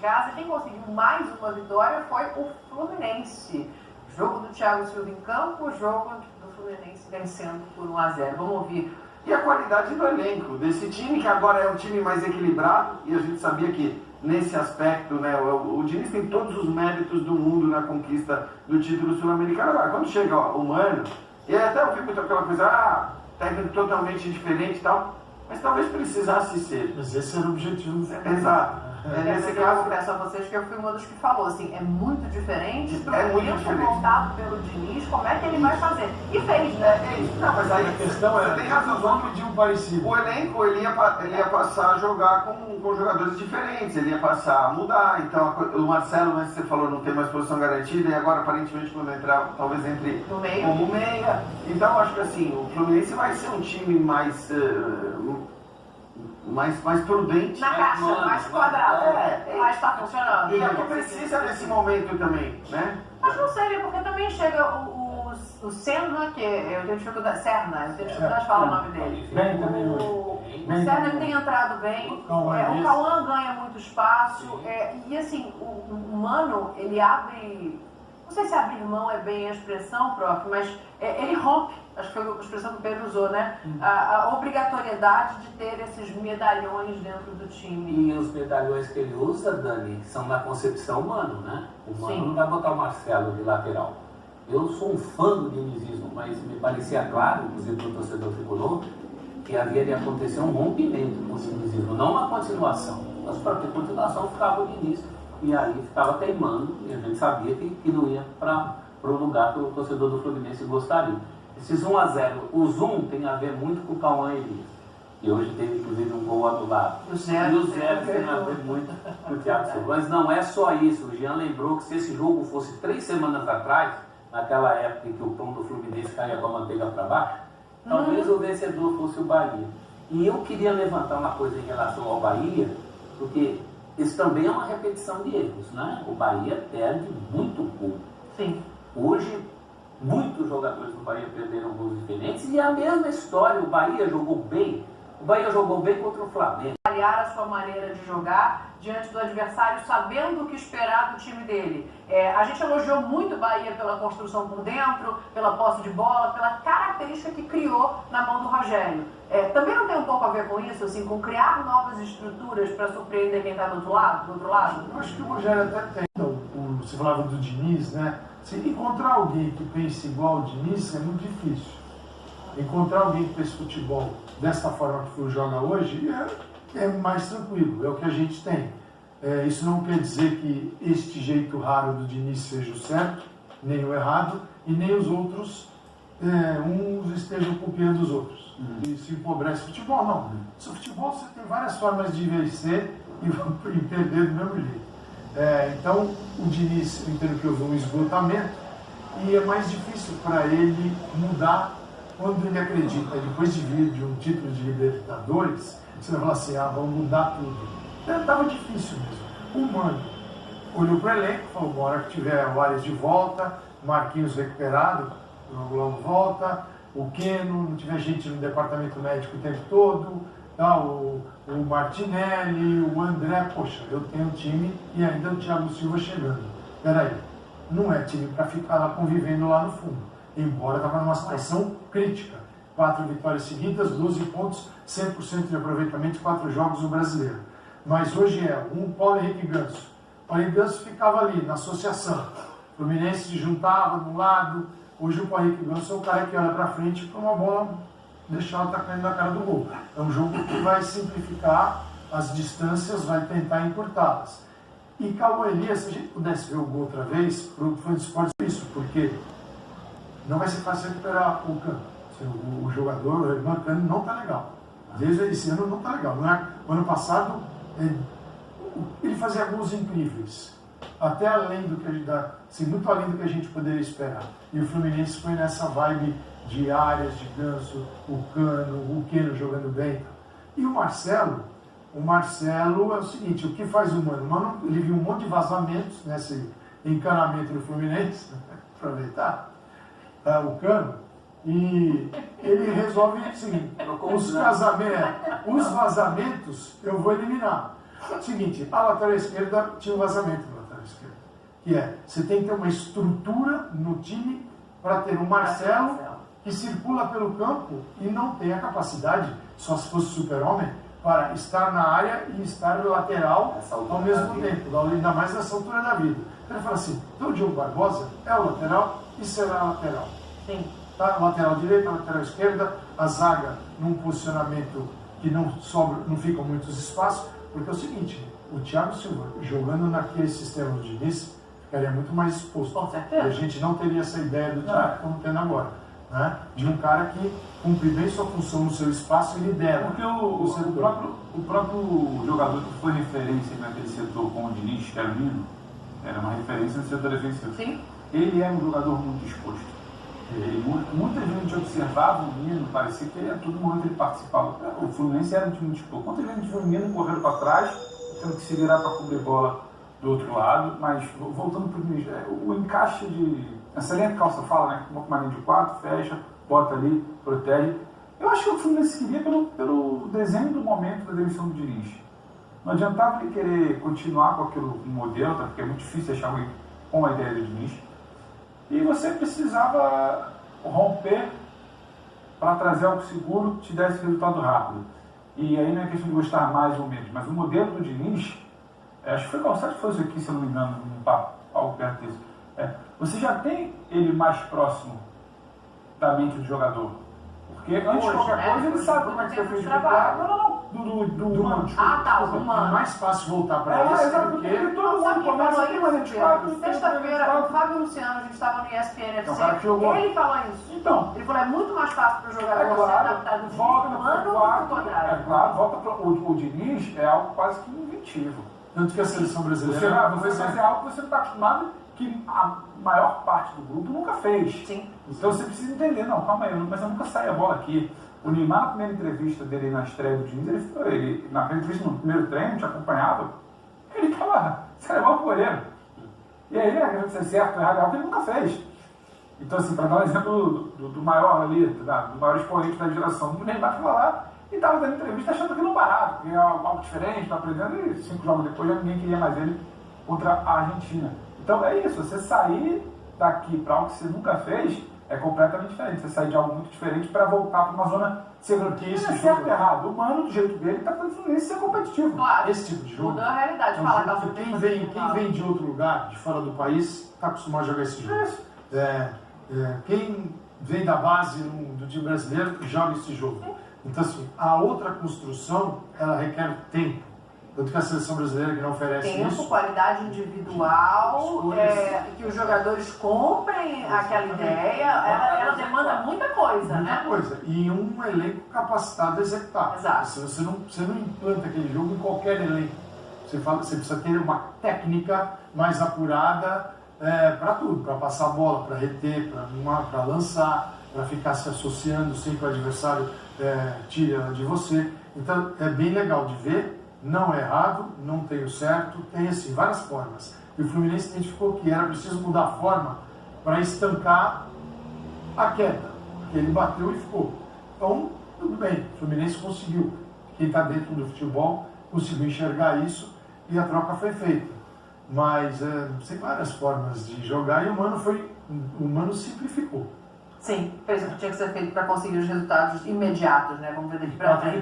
casa. E quem conseguiu mais uma vitória foi o Fluminense. Jogo do Thiago Silva em campo, jogo do Fluminense vencendo por 1-0. Vamos ouvir. E a qualidade do elenco desse time, que agora é um time mais equilibrado, e a gente sabia que nesse aspecto, né, o Diniz tem todos os méritos do mundo na conquista do título sul-americano. Agora, quando chega o Mano, e até ouvi muito aquela coisa, técnico totalmente diferente e tal, mas talvez precisasse ser. Mas esse era o objetivo. Exato. Nesse Eu caso, confesso a vocês que eu fui uma dos que falou, assim, é muito diferente do muito elenco diferente. montado pelo Diniz, como é que ele vai fazer? E fez, né? É isso. Não, mas aí A questão você é, tem razão. vamos pedir um parecido. O elenco ele ia passar a jogar com jogadores diferentes, ele ia passar a mudar. Então o Marcelo, né, você falou, não tem mais posição garantida, e agora aparentemente quando entrar, talvez entre No meio. como meia. Então acho que assim, o Fluminense vai ser um time mais prudente. Na caixa, mais quadrado. Mas tá funcionando. E é o que precisa nesse momento também, né? Mas não sei, porque também chega o Senna, que eu tenho dificuldade. Serna, eu tenho dificuldade de falar o nome dele. Bem também O Serna ele tem entrado bem. O Cauã ganha muito espaço. E assim, o Mano, ele abre. Não sei se abrir mão é bem a expressão, prof, mas ele rompe, acho que foi a expressão que o Pedro usou, né? A obrigatoriedade de ter esses medalhões dentro do time. E os medalhões que ele usa, Dani, são na concepção Mano, né? O Mano Sim. não vai botar o Marcelo de lateral. Eu sou um fã do dinizismo, mas me parecia claro, inclusive para o torcedor tricolor, que havia de acontecer um rompimento com o dinizismo, não uma continuação. Mas para ter continuação ficava o Diniz. E aí ficava teimando, e a gente sabia que não ia para o lugar que o torcedor do Fluminense gostaria. Esses 1-0, o zoom tem a ver muito com o Cauã Elias, que hoje teve inclusive um gol anulado. E o zero tem a ver muito com o Thiago Silva. Mas não é só isso, o Jean lembrou que se esse jogo fosse 3 semanas atrás, naquela época em que o pão do Fluminense caía com a manteiga para baixo, talvez o vencedor fosse o Bahia. E eu queria levantar uma coisa em relação ao Bahia, porque isso também é uma repetição de erros, né? O Bahia perde muito gol. Sim. Hoje, muitos jogadores do Bahia perderam gols diferentes e é a mesma história. O Bahia jogou bem. O Bahia jogou bem contra o Flamengo. Avaliar a sua maneira de jogar diante do adversário, sabendo o que esperar do time dele. A gente elogiou muito o Bahia pela construção por dentro, pela posse de bola, pela característica que criou na mão do Rogério. Também não tem um pouco a ver com isso, assim, com criar novas estruturas para surpreender quem está do outro lado? Eu acho que o Rogério até tem. Então, você falava do Diniz, né? Se encontrar alguém que pense igual ao Diniz é muito difícil. Encontrar alguém que pense futebol dessa forma que o joga hoje é mais tranquilo, é o que a gente tem. Isso não quer dizer que este jeito raro do Diniz seja o certo, nem o errado, e nem os outros, uns estejam copiando os outros. E se empobrece o futebol, não. Se o futebol você tem várias formas de vencer e perder do mesmo jeito. Então, o Diniz, eu entendo que houve um esgotamento, e é mais difícil para ele mudar quando ele acredita, depois de vir de um título de Libertadores, você vai falar assim, vamos mudar tudo. Estava difícil mesmo. O Mano olhou para o elenco, falou, bora que tiver o Ares de volta, Marquinhos recuperado, logo volta, o Keno, não tiver gente no departamento médico o tempo todo, o Martinelli, o André, poxa, eu tenho um time e ainda o Thiago Silva chegando. Peraí, não é time para ficar lá convivendo lá no fundo, embora estava numa situação crítica. 4 vitórias seguidas, 12 pontos, 100% de aproveitamento, 4 jogos no Brasileiro. Mas hoje Paulo Henrique Ganso. Paulo Henrique Ganso ficava ali, na associação. O Fluminense se juntava do lado. Hoje o Paulo Henrique Ganso é o cara que olha para frente para uma bola deixar ela caindo na cara do gol. É um jogo que vai simplificar as distâncias, vai tentar encurtá-las. E Cauã Elias, se a gente pudesse ver o gol outra vez, para o fã de esporte, isso, porque não vai ser fácil recuperar o Cano. O jogador, o Herman Cano, não está legal. Desde esse ano não está legal. O ano passado, ele fazia gols incríveis. Até além do que a gente dá, assim, muito além do que a gente poderia esperar. E o Fluminense foi nessa vibe de Arias, de Ganso, o Cano, o Keno jogando bem. E o Marcelo é o seguinte, o que faz o Mano? Ele viu um monte de vazamentos nesse encanamento do Fluminense, aproveitar, o Cano, e ele resolve o seguinte, os vazamentos eu vou eliminar. Seguinte, a lateral esquerda tinha um vazamento na lateral esquerda. Que é, você tem que ter uma estrutura no time para ter um Marcelo que circula pelo campo e não tem a capacidade, só se fosse super-homem, para estar na área e estar lateral ao mesmo tempo, ainda mais nessa altura da vida. Então ele fala assim, então o Diogo Barbosa é o lateral e será lateral. Sim. Tá? Lateral direita, lateral esquerda, a zaga num posicionamento que não ficam muitos espaços, porque é o seguinte, o Thiago Silva jogando naquele sistema do Diniz ficaria muito mais exposto. Com certeza. E a gente não teria essa ideia do Thiago que estamos tendo agora, né? De um cara que cumpre bem sua função no seu espaço e lidera. Porque o próprio jogador que foi referência naquele setor com o Diniz, que era o Nino, era uma referência no setor defensivo. Sim. Ele é um jogador muito exposto. Muita gente observava o Nino, parecia que a todo momento ele participava. O Fluminense era um time muito exposto. Quanta gente viu o Nino correndo para trás, tendo que se virar para cobrir bola do outro lado, mas voltando para o Diniz, o encaixe de... Essa linha de calça fala, né? Uma linha de 4, fecha, bota ali, protege. Eu acho que o Fluminense queria pelo desenho do momento da demissão do Diniz. Não adiantava ele querer continuar com aquele modelo, tá? Porque é muito difícil achar alguém com a ideia do Diniz. E você precisava romper para trazer algo seguro que te desse resultado rápido. E aí não é questão de gostar mais ou menos, mas o modelo do Diniz, acho que foi Calçado que foi isso aqui, se eu não me engano, num papo, algo perto disso. Você já tem ele mais próximo da mente do jogador. Porque antes de qualquer coisa ele sabe como é que você fez o trabalho. Do humano. Ah, tá, o É humano. mais fácil voltar para isso porque... todo mundo começa aqui, mas a gente fala. Sexta-feira, o Fábio Luciano, a gente estava no ESPN É o cara que FC, jogou. ele falou isso. Então, Ele falou, é muito mais fácil para o jogador se adaptar do volta para humano o do que o quarto. contrário. Claro, volta para o Diniz é algo quase que inventivo. Tanto que a seleção brasileira... Você fazer algo que você não está acostumado, que a maior parte do grupo nunca fez. Sim. Então você precisa entender, não, calma aí, mas eu nunca saio a bola aqui. O Neymar, na primeira entrevista dele na estreia do Diniz, ele na primeira entrevista, no primeiro treino, te acompanhava, ele estava igual o goleiro. E aí, a gente certo, errado, é algo que ele nunca fez. Então, assim, para dar um exemplo do maior ali, do maior expoente da geração, o Neymar estava lá e estava dando entrevista achando aquilo barato, que é algo diferente, está aprendendo, e 5 jogos depois já ninguém queria mais ele contra a Argentina. Então é isso, você sair daqui para algo que você nunca fez é completamente diferente. Você sair de algo muito diferente para voltar para uma zona segura. Que isso é certo e errado. O Mano, do jeito dele, está fazendo isso ser competitivo. Claro. Esse tipo de jogo... Mudou a realidade. É um Fala, jogo Calçado, que quem vem de outro lugar, de fora do país, está acostumado a jogar esse jogo. Quem vem da base do time brasileiro joga esse jogo. Então, assim, a outra construção, ela requer tempo. Tanto que a seleção brasileira que não oferece tempo, isso... qualidade individual, que os jogadores comprem aquela ideia, ela demanda muita coisa, Muita né? coisa. E um elenco capacitado a executar. Exato. Você não implanta aquele jogo em qualquer elenco. Você precisa ter uma técnica mais apurada para tudo, para passar a bola, para reter, para lançar, para ficar se associando sem que o adversário tire ela de você. Então é bem legal de ver, não é errado, não tem o certo, tem assim várias formas. E o Fluminense identificou que era preciso mudar a forma para estancar a queda, porque ele bateu e ficou. Então, tudo bem, o Fluminense conseguiu. Quem está dentro do futebol conseguiu enxergar isso e a troca foi feita. Mas tem várias formas de jogar e o Mano simplificou. Sim, fez o que tinha que ser feito para conseguir os resultados imediatos, né? Vamos ver daqui para frente.